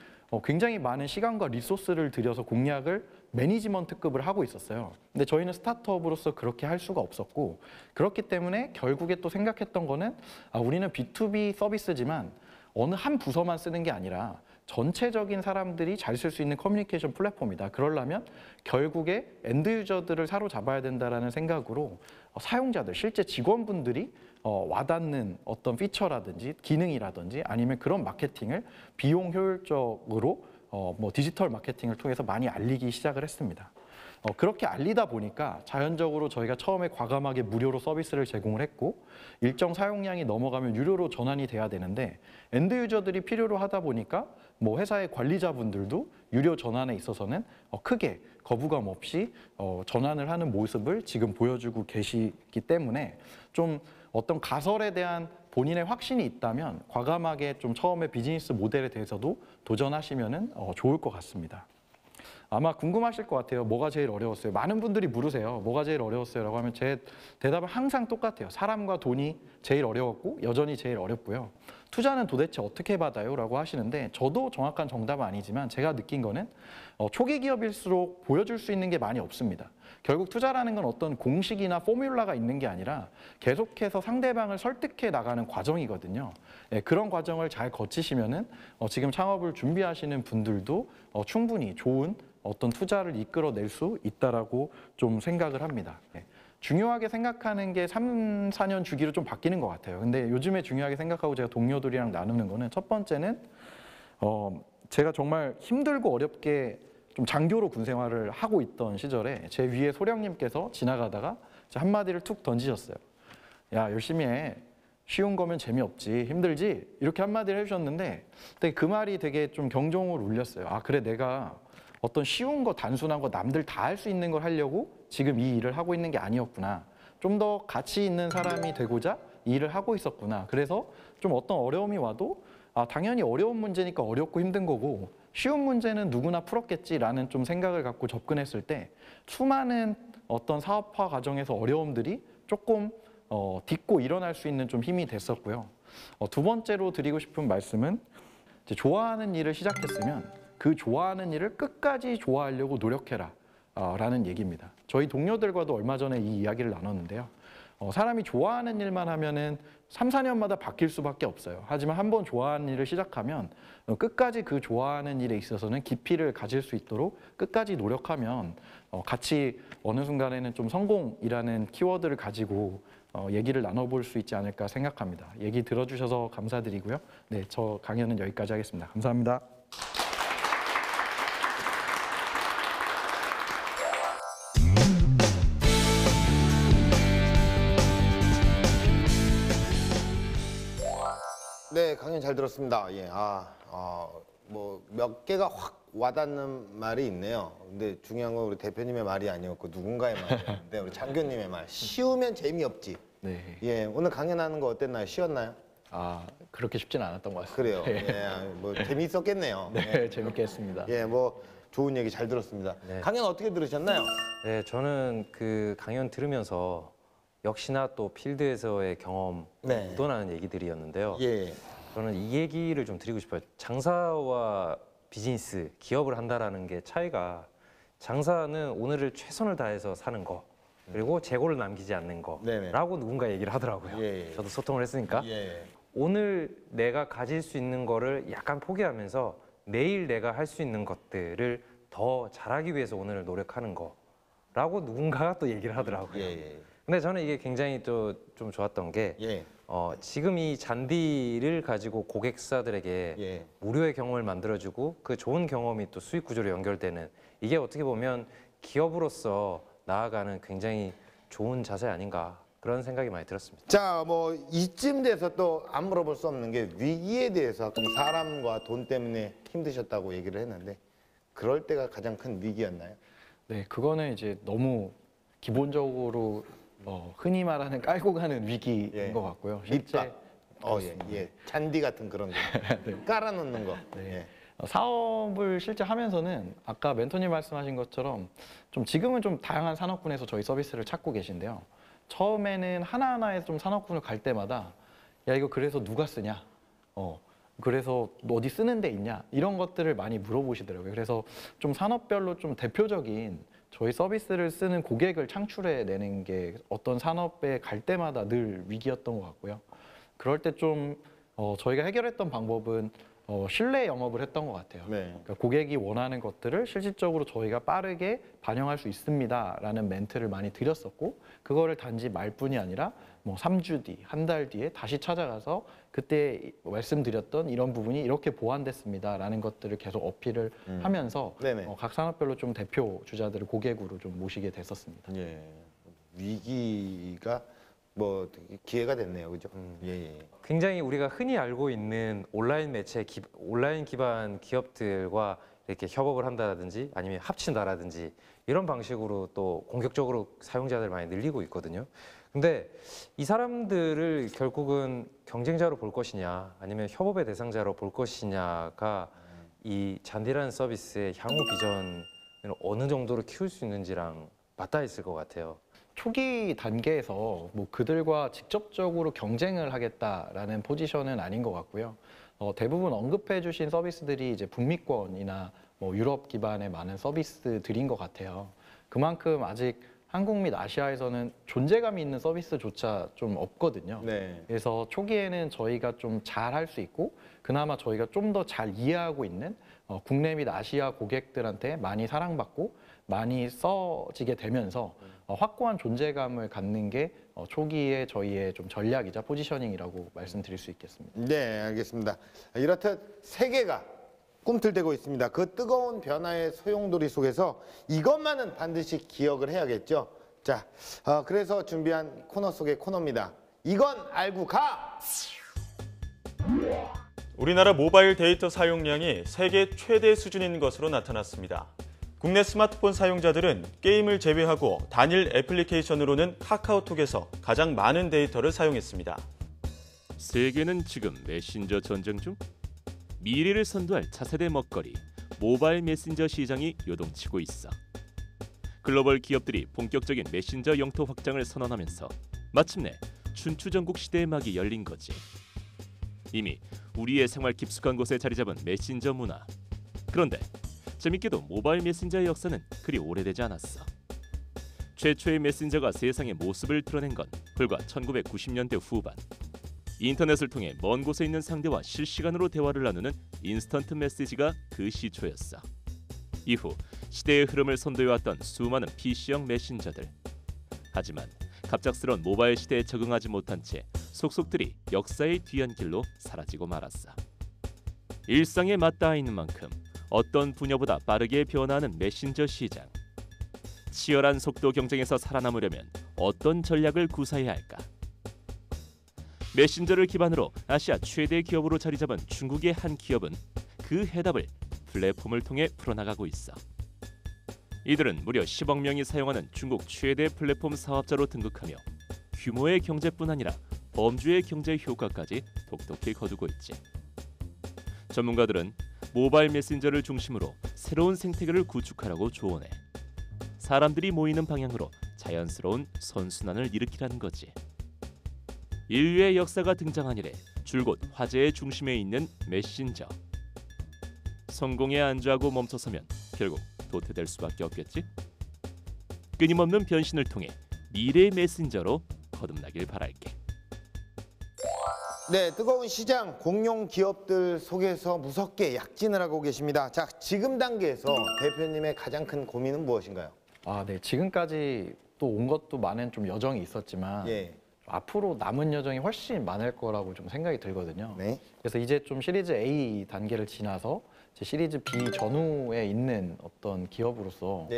굉장히 많은 시간과 리소스를 들여서 공략을 매니지먼트급을 하고 있었어요. 근데 저희는 스타트업으로서 그렇게 할 수가 없었고 그렇기 때문에 결국에 또 생각했던 거는 우리는 B2B 서비스지만 어느 한 부서만 쓰는 게 아니라 전체적인 사람들이 잘 쓸 수 있는 커뮤니케이션 플랫폼이다. 그러려면 결국에 엔드 유저들을 사로잡아야 된다라는 생각으로 사용자들, 실제 직원분들이 와닿는 어떤 피처라든지 기능이라든지 아니면 그런 마케팅을 비용 효율적으로 디지털 마케팅을 통해서 많이 알리기 시작을 했습니다. 그렇게 알리다 보니까 자연적으로 저희가 처음에 과감하게 무료로 서비스를 제공을 했고 일정 사용량이 넘어가면 유료로 전환이 돼야 되는데 엔드 유저들이 필요로 하다 보니까 회사의 관리자분들도 유료 전환에 있어서는 크게 거부감 없이 전환을 하는 모습을 지금 보여주고 계시기 때문에 좀 어떤 가설에 대한 본인의 확신이 있다면 과감하게 좀 처음에 비즈니스 모델에 대해서도 도전하시면 좋을 것 같습니다. 아마 궁금하실 것 같아요. 뭐가 제일 어려웠어요? 많은 분들이 물으세요. 뭐가 제일 어려웠어요? 라고 하면 제 대답은 항상 똑같아요. 사람과 돈이 제일 어려웠고 여전히 제일 어렵고요. 투자는 도대체 어떻게 받아요? 라고 하시는데 저도 정확한 정답은 아니지만 제가 느낀 거는 초기 기업일수록 보여줄 수 있는 게 많이 없습니다. 결국 투자라는 건 어떤 공식이나 포뮬라가 있는 게 아니라 계속해서 상대방을 설득해 나가는 과정이거든요. 그런 과정을 잘 거치시면은 지금 창업을 준비하시는 분들도 충분히 좋은 어떤 투자를 이끌어낼 수 있다라고 좀 생각을 합니다. 중요하게 생각하는 게 3, 4년 주기로 좀 바뀌는 것 같아요. 근데 요즘에 중요하게 생각하고 제가 동료들이랑 나누는 거는 첫 번째는 제가 정말 힘들고 어렵게 좀 장교로 군 생활을 하고 있던 시절에 제 위에 소령님께서 지나가다가 한마디를 툭 던지셨어요. 야 열심히 해. 쉬운 거면 재미없지. 힘들지? 이렇게 한마디를 해주셨는데 되게 그 말이 되게 좀 경종으로 울렸어요. 아 그래 내가 어떤 쉬운 거 단순한 거 남들 다 할 수 있는 걸 하려고 지금 이 일을 하고 있는 게 아니었구나. 좀 더 가치 있는 사람이 되고자 이 일을 하고 있었구나. 그래서 좀 어떤 어려움이 와도 아 당연히 어려운 문제니까 어렵고 힘든 거고 쉬운 문제는 누구나 풀었겠지라는 좀 생각을 갖고 접근했을 때 수많은 어떤 사업화 과정에서 어려움들이 조금 딛고 일어날 수 있는 좀 힘이 됐었고요. 두 번째로 드리고 싶은 말씀은 이제 좋아하는 일을 시작했으면 그 좋아하는 일을 끝까지 좋아하려고 노력해라 라는 얘기입니다. 저희 동료들과도 얼마 전에 이 이야기를 나눴는데요. 사람이 좋아하는 일만 하면은 3, 4년마다 바뀔 수밖에 없어요. 하지만 한번 좋아하는 일을 시작하면 끝까지 그 좋아하는 일에 있어서는 깊이를 가질 수 있도록 끝까지 노력하면 같이 어느 순간에는 좀 성공이라는 키워드를 가지고 얘기를 나눠볼 수 있지 않을까 생각합니다. 얘기 들어주셔서 감사드리고요. 네, 저 강연은 여기까지 하겠습니다. 감사합니다. 네, 강연 잘 들었습니다. 예, 뭐 몇 개가 확 와닿는 말이 있네요. 근데 중요한 건 우리 대표님의 말이 아니었고 누군가의 말이었는데 우리 장교님의 말. 쉬우면 재미없지. 네. 예, 오늘 강연하는 거 어땠나요? 쉬웠나요? 아, 그렇게 쉽지는 않았던 것 같습니다. 그래요. 네. 예, 뭐 재미있었겠네요. 네, 재밌게 했습니다. 예, 뭐 좋은 얘기 잘 들었습니다. 네. 강연 어떻게 들으셨나요? 네, 저는 그 강연 들으면서 역시나 또 필드에서의 경험 네. 묻어나는 얘기들이었는데요. 예. 저는 이 얘기를 좀 드리고 싶어요. 장사와 비즈니스, 기업을 한다라는 게 차이가 장사는 오늘을 최선을 다해서 사는 거 그리고 재고를 남기지 않는 거라고 누군가 얘기를 하더라고요. 예. 저도 소통을 했으니까. 예. 오늘 내가 가질 수 있는 거를 약간 포기하면서 내일 내가 할 수 있는 것들을 더 잘하기 위해서 오늘 노력하는 거라고 누군가가 또 얘기를 하더라고요. 예. 근데 저는 이게 굉장히 또 좀 좋았던 게 지금 이 잔디를 가지고 고객사들에게 무료의 경험을 만들어주고 그 좋은 경험이 또 수익 구조로 연결되는 이게 어떻게 보면 기업으로서 나아가는 굉장히 좋은 자세 아닌가 그런 생각이 많이 들었습니다. 자, 뭐 이쯤 돼서 또 안 물어볼 수 없는 게 위기에 대해서 좀 사람과 돈 때문에 힘드셨다고 얘기를 했는데 그럴 때가 가장 큰 위기였나요? 네, 그거는 이제 너무 기본적으로 흔히 말하는 깔고 가는 위기인 것 같고요. 실제 잔디 같은 그런 거 깔아놓는 거. 네. 사업을 실제 하면서는 아까 멘토님 말씀하신 것처럼 좀 지금은 좀 다양한 산업군에서 저희 서비스를 찾고 계신데요. 처음에는 하나하나의 좀 산업군을 갈 때마다 야 이거 그래서 누가 쓰냐? 그래서 어디 쓰는 데 있냐? 이런 것들을 많이 물어보시더라고요. 그래서 좀 산업별로 좀 대표적인 저희 서비스를 쓰는 고객을 창출해내는 게 어떤 산업에 갈 때마다 늘 위기였던 것 같고요. 그럴 때 좀 저희가 해결했던 방법은 신뢰 영업을 했던 것 같아요. 그러니까 고객이 원하는 것들을 실질적으로 저희가 빠르게 반영할 수 있습니다라는 멘트를 많이 드렸었고 그거를 단지 말뿐이 아니라 뭐 3주 뒤, 한 달 뒤에 다시 찾아가서 그때 말씀드렸던 이런 부분이 이렇게 보완됐습니다라는 것들을 계속 어필을 하면서 각 산업별로 좀 대표 주자들을 고객으로 좀 모시게 됐었습니다. 예. 위기가 뭐 기회가 됐네요, 그죠? 굉장히 우리가 흔히 알고 있는 온라인 매체, 온라인 기반 기업들과 이렇게 협업을 한다든지 아니면 합친다라든지 이런 방식으로 또 공격적으로 사용자들 많이 늘리고 있거든요. 근데 이 사람들을 결국은 경쟁자로 볼 것이냐 아니면 협업의 대상자로 볼 것이냐가 이 잔디라는 서비스의 향후 비전을 어느 정도로 키울 수 있는지랑 맞닿아 있을 것 같아요. 초기 단계에서 뭐 그들과 직접적으로 경쟁을 하겠다라는 포지션은 아닌 것 같고요. 대부분 언급해 주신 서비스들이 이제 북미권이나 뭐 유럽 기반의 많은 서비스들인 것 같아요. 그만큼 아직 한국 및 아시아에서는 존재감이 있는 서비스조차 좀 없거든요. 그래서 초기에는 저희가 좀 잘 할 수 있고 그나마 저희가 좀 더 잘 이해하고 있는 국내 및 아시아 고객들한테 많이 사랑받고 많이 써지게 되면서 확고한 존재감을 갖는 게 초기에 저희의 좀 전략이자 포지셔닝이라고 말씀드릴 수 있겠습니다. 네, 알겠습니다. 이렇듯 세계가 꿈틀대고 있습니다. 그 뜨거운 변화의 소용돌이 속에서 이것만은 반드시 기억을 해야겠죠. 자, 그래서 준비한 코너 속의 코너입니다. 이건 알고 가! 우리나라 모바일 데이터 사용량이 세계 최대 수준인 것으로 나타났습니다. 국내 스마트폰 사용자들은 게임을 제외하고 단일 애플리케이션으로는 카카오톡에서 가장 많은 데이터를 사용했습니다. 세계는 지금 메신저 전쟁 중? 미래를 선도할 차세대 먹거리, 모바일 메신저 시장이 요동치고 있어. 글로벌 기업들이 본격적인 메신저 영토 확장을 선언하면서 마침내 춘추전국 시대의 막이 열린 거지. 이미 우리의 생활 깊숙한 곳에 자리 잡은 메신저 문화. 그런데 재밌게도 모바일 메신저의 역사는 그리 오래되지 않았어. 최초의 메신저가 세상의 모습을 드러낸 건 불과 1990년대 후반. 인터넷을 통해 먼 곳에 있는 상대와 실시간으로 대화를 나누는 인스턴트 메시지가 그 시초였어. 이후 시대의 흐름을 선도해왔던 수많은 PC형 메신저들. 하지만 갑작스러운 모바일 시대에 적응하지 못한 채 속속들이 역사의 뒤안길로 사라지고 말았어. 일상에 맞닿아 있는 만큼 어떤 분야보다 빠르게 변화하는 메신저 시장. 치열한 속도 경쟁에서 살아남으려면 어떤 전략을 구사해야 할까? 메신저를 기반으로 아시아 최대 기업으로 자리 잡은 중국의 한 기업은 그 해답을 플랫폼을 통해 풀어나가고 있어. 이들은 무려 10억 명이 사용하는 중국 최대 플랫폼 사업자로 등극하며 규모의 경제뿐 아니라 범주의 경제 효과까지 톡톡히 거두고 있지. 전문가들은 모바일 메신저를 중심으로 새로운 생태계를 구축하라고 조언해. 사람들이 모이는 방향으로 자연스러운 선순환을 일으키라는 거지. 인류의 역사가 등장한 이래 줄곧 화제의 중심에 있는 메신저. 성공에 안주하고 멈춰서면 결국 도태될 수밖에 없겠지. 끊임없는 변신을 통해 미래의 메신저로 거듭나길 바랄게. 네, 뜨거운 시장 공룡 기업들 속에서 무섭게 약진을 하고 계십니다. 자, 지금 단계에서 대표님의 가장 큰 고민은 무엇인가요? 네. 지금까지 또 온 것도 많은 좀 여정이 있었지만 앞으로 남은 여정이 훨씬 많을 거라고 좀 생각이 들거든요. 그래서 이제 좀 시리즈 A 단계를 지나서 이제 시리즈 B 전후에 있는 어떤 기업으로서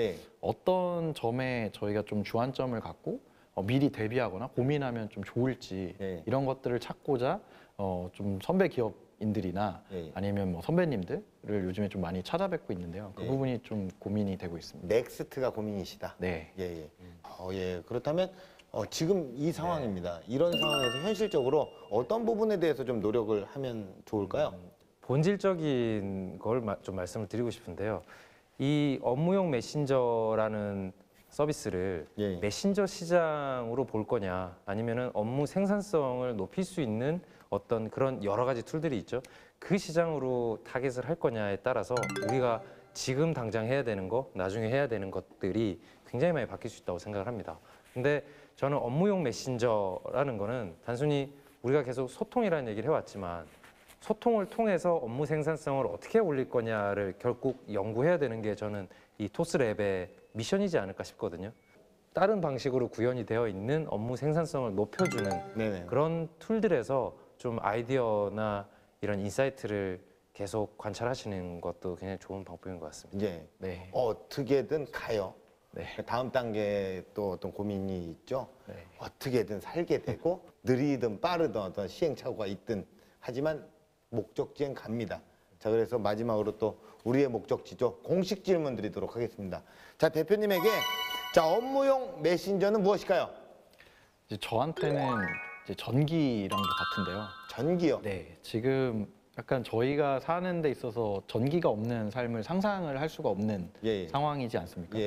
어떤 점에 저희가 좀 주안점을 갖고 미리 대비하거나 고민하면 좀 좋을지 이런 것들을 찾고자 좀 선배 기업인들이나 아니면 뭐 선배님들을 요즘에 좀 많이 찾아뵙고 있는데요. 그 부분이 좀 고민이 되고 있습니다. 넥스트가 고민이시다. 네. 그렇다면 지금 이 상황입니다. 이런 상황에서 현실적으로 어떤 부분에 대해서 좀 노력을 하면 좋을까요? 본질적인 걸 좀 말씀을 드리고 싶은데요. 이 업무용 메신저라는 서비스를 메신저 시장으로 볼 거냐 아니면은 업무 생산성을 높일 수 있는 어떤 그런 여러 가지 툴들이 있죠. 그 시장으로 타겟을 할 거냐에 따라서 우리가 지금 당장 해야 되는 거, 나중에 해야 되는 것들이 굉장히 많이 바뀔 수 있다고 생각을 합니다. 근데 저는 업무용 메신저라는 거는 단순히 우리가 계속 소통이라는 얘기를 해왔지만 소통을 통해서 업무 생산성을 어떻게 올릴 거냐를 결국 연구해야 되는 게 저는 이 토스랩의 미션이지 않을까 싶거든요. 다른 방식으로 구현이 되어 있는 업무 생산성을 높여주는 그런 툴들에서 좀 아이디어나 이런 인사이트를 계속 관찰하시는 것도 굉장히 좋은 방법인 것 같습니다. 어떻게든 가요. 다음 단계에 또 어떤 고민이 있죠. 어떻게든 살게 되고 느리든 빠르든 어떤 시행착오가 있든 하지만 목적지엔 갑니다. 자, 그래서 마지막으로 또 우리의 목적지죠. 공식 질문 드리도록 하겠습니다. 자, 대표님에게 자, 업무용 메신저는 무엇일까요? 이제 저한테는 이제 전기랑도 같은데요. 전기요? 네, 지금 약간 저희가 사는 데 있어서 전기가 없는 삶을 상상을 할 수가 없는 상황이지 않습니까?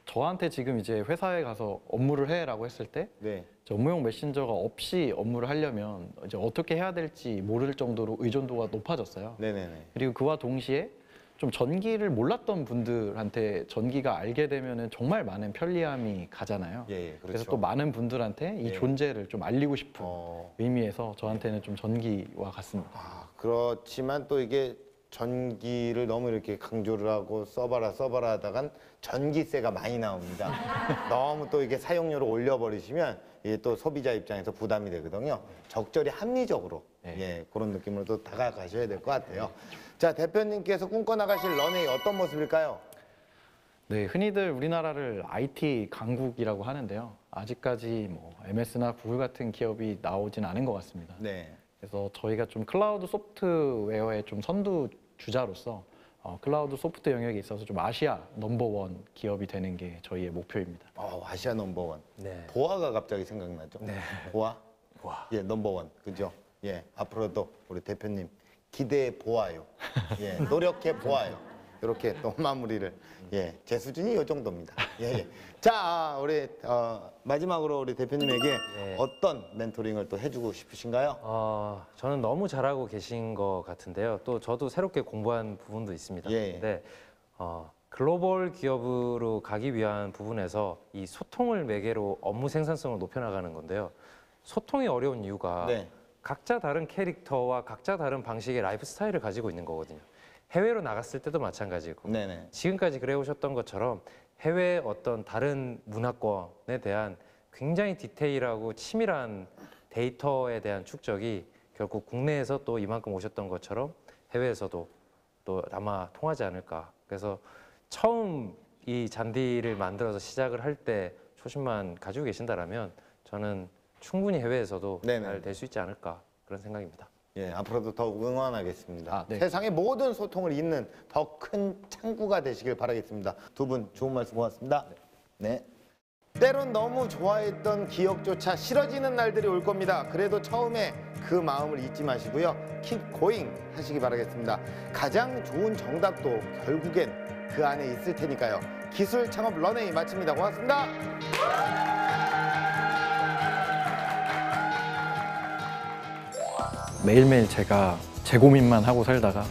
저한테 지금 이제 회사에 가서 업무를 해라고 했을 때 업무용 메신저가 없이 업무를 하려면 이제 어떻게 해야 될지 모를 정도로 의존도가 높아졌어요. 그리고 그와 동시에 좀 전기를 몰랐던 분들한테 전기가 알게 되면은 정말 많은 편리함이 가잖아요. 그래서 또 많은 분들한테 이 존재를 좀 알리고 싶은 의미에서 저한테는 좀 전기와 같습니다. 그렇지만 또 이게 전기를 너무 이렇게 강조를 하고 써봐라 하다간 전기세가 많이 나옵니다. 너무 또 이게 사용료를 올려버리시면 이게 또 소비자 입장에서 부담이 되거든요. 적절히 합리적으로 그런 느낌으로 또 다가가셔야 될 것 같아요. 자, 대표님께서 꿈꿔나가실 런웨이 어떤 모습일까요? 네, 흔히들 우리나라를 IT 강국이라고 하는데요. 아직까지 뭐 MS나 구글 같은 기업이 나오진 않은 것 같습니다. 네. 그래서 저희가 좀 클라우드 소프트웨어의 좀 선두 주자로서 클라우드 소프트 영역에 있어서 좀 아시아 넘버원 기업이 되는 게 저희의 목표입니다. 아시아 넘버원. 네. 보아가 갑자기 생각나죠? 네. 보아? 예, 넘버원. 그죠? 예, 앞으로도 우리 대표님 기대해 보아요. 예, 노력해 보아요. 이렇게 또 마무리를. 예, 제 수준이 이 정도입니다. 예, 예. 자, 우리 마지막으로 우리 대표님에게 어떤 멘토링을 또 해주고 싶으신가요? 저는 너무 잘하고 계신 것 같은데요. 또 저도 새롭게 공부한 부분도 있습니다. 예. 근데 글로벌 기업으로 가기 위한 부분에서 이 소통을 매개로 업무 생산성을 높여나가는 건데요. 소통이 어려운 이유가 각자 다른 캐릭터와 각자 다른 방식의 라이프 스타일을 가지고 있는 거거든요. 해외로 나갔을 때도 마찬가지고 지금까지 그래 오셨던 것처럼 해외 어떤 다른 문화권에 대한 굉장히 디테일하고 치밀한 데이터에 대한 축적이 결국 국내에서 또 이만큼 오셨던 것처럼 해외에서도 또 아마 통하지 않을까. 그래서 처음 이 잔디를 만들어서 시작을 할 때 초심만 가지고 계신다라면 저는 충분히 해외에서도 잘 될 수 있지 않을까 그런 생각입니다. 예, 앞으로도 더욱 응원하겠습니다. 네. 세상의 모든 소통을 잇는 더 큰 창구가 되시길 바라겠습니다. 두 분 좋은 말씀 고맙습니다. 네. 때론 너무 좋아했던 기억조차 싫어지는 날들이 올 겁니다. 그래도 처음에 그 마음을 잊지 마시고요. Keep going 하시기 바라겠습니다. 가장 좋은 정답도 결국엔 그 안에 있을 테니까요. 기술 창업 런웨이 마칩니다. 고맙습니다. 매일매일 제가 제 고민만 하고 살다가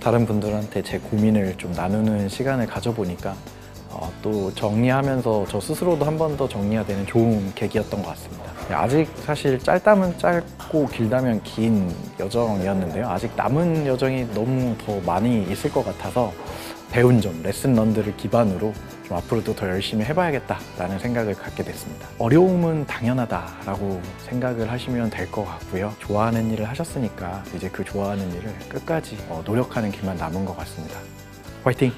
다른 분들한테 제 고민을 좀 나누는 시간을 가져보니까 또 정리하면서 저 스스로도 한 번 더 정리해야 되는 좋은 계기였던 것 같습니다. 아직 사실 짧다면 짧고 길다면 긴 여정이었는데요. 아직 남은 여정이 너무 더 많이 있을 것 같아서 배운 점, 레슨런들을 기반으로 좀 앞으로도 더 열심히 해봐야겠다라는 생각을 갖게 됐습니다. 어려움은 당연하다라고 생각을 하시면 될 것 같고요. 좋아하는 일을 하셨으니까 이제 그 좋아하는 일을 끝까지 노력하는 길만 남은 것 같습니다. 화이팅!